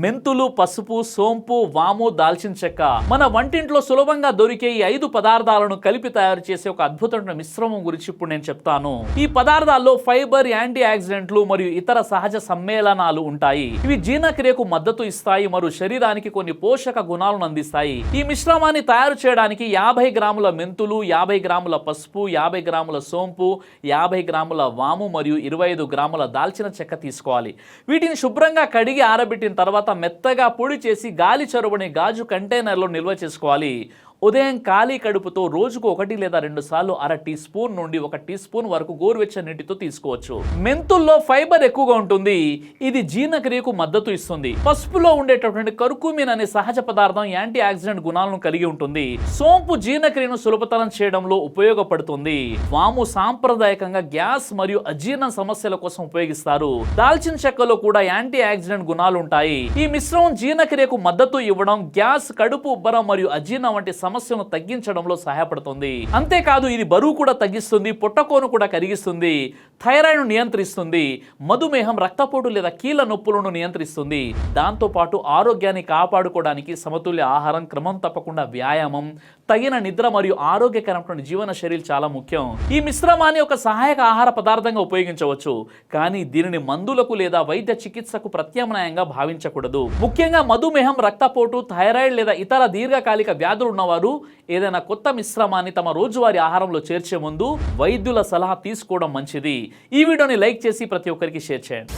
మెంతులు, పసుపు, సోంపు, వాము, దాల్చిన చెక్క. మన వంటింట్లో సులభంగా దొరికే ఈ 5 పదార్థాలను కలిపి తయారు చేసే ఒక అద్భుతమైన మిశ్రమం గురించి ఇప్పుడు నేను చెప్తాను. ఈ పదార్థాల్లో ఫైబర్, యాంటీ ఆక్సిడెంట్లు మరియు ఇతర సహజ సమ్మేళనాలు ఉంటాయి. ఇవి జీర్ణక్రియకు మద్దతు ఇస్తాయి మరియు శరీరానికి కొన్ని పోషక గుణాలను అందిస్తాయి. ఈ మిశ్రమాన్ని తయారు చేయడానికి 50 గ్రాముల మెంతులు, 50 గ్రాముల పసుపు, 50 గ్రాముల సోంపు, 50 గ్రాముల వాము మరియు 25 గ్రాముల దాల్చిన చెక్క తీసుకోవాలి. వీటిని శుభ్రంగా కడిగి ఆరబెట్టిన తర్వాత మెత్తగా పొడి చేసి గాలి చొరబడని గాజు కంటైనర్లో నిల్వ చేసుకోవాలి. ఉదయం ఖాళీ కడుపుతో రోజుకు 1 లేదా 2 సార్లు అర టీ స్పూన్ నుండి 1 టీ స్పూన్ వరకు గోరువెచ్చని నీటితో తీసుకోవచ్చు. మెంతుల్లో ఫైబర్ ఎక్కువగా ఉంటుంది. ఇది జీర్ణక్రియకు మద్దతు ఇస్తుంది. పసుపులో ఉండేటటువంటి కర్కుమిన్ అనే సహజ పదార్థం యాంటీ ఆక్సిడెంట్ గుణాలను కలిగి ఉంటుంది. సోంపు జీర్ణక్రియను సులభతరం చేయడంలో ఉపయోగపడుతుంది. వాము సాంప్రదాయకంగా గ్యాస్ మరియు అజీర్ణ సమస్యల కోసం ఉపయోగిస్తారు. దాల్చిన చెక్కలో కూడా యాంటీ ఆక్సిడెంట్ గుణాలు ఉంటాయి. ఈ మిశ్రమం జీర్ణక్రియకు మద్దతు ఇవ్వడం, గ్యాస్, కడుపు ఉబ్బరం మరియు అజీర్ణం వంటి సమస్యలను తగ్గించడంలో సహాయపడుతుంది. అంతేకాదు ఇది బరువు కూడా తగ్గిస్తుంది, పొట్టకోను కూడా కరిగిస్తుంది, థైరాయిడ్ నియంత్రిస్తుంది, మధుమేహం, రక్తపోటు లేదా కీళ్ళ నొప్పులను నియంత్రిస్తుంది. దాంతోపాటు ఆరోగ్యాన్ని కాపాడుకోవడానికి సమతుల్య ఆహారం, క్రమం తప్పకుండా వ్యాయామం, తగిన నిద్ర మరియు ఆరోగ్యకరమైన జీవన శైలి చాలా ముఖ్యం. ఈ మిశ్రమాన్ని ఒక సహాయక ఆహార పదార్థంగా ఉపయోగించవచ్చు, కానీ దీనిని మందులకు లేదా వైద్య చికిత్సకు ప్రత్యామ్నాయంగా భావించకూడదు. ముఖ్యంగా మధుమేహం, రక్తపోటు, థైరాయిడ్ లేదా ఇతర దీర్ఘకాలిక వ్యాధులు ఉన్నవారు ఏదైనా కొత్త మిశ్రమాన్ని తమ రోజువారీ ఆహారంలో చేర్చే ముందు వైద్యుల సలహా తీసుకోవడం మంచిది. ఈ వీడియోని లైక్ చేసి ప్రతి ఒక్కరికి షేర్ చేయండి.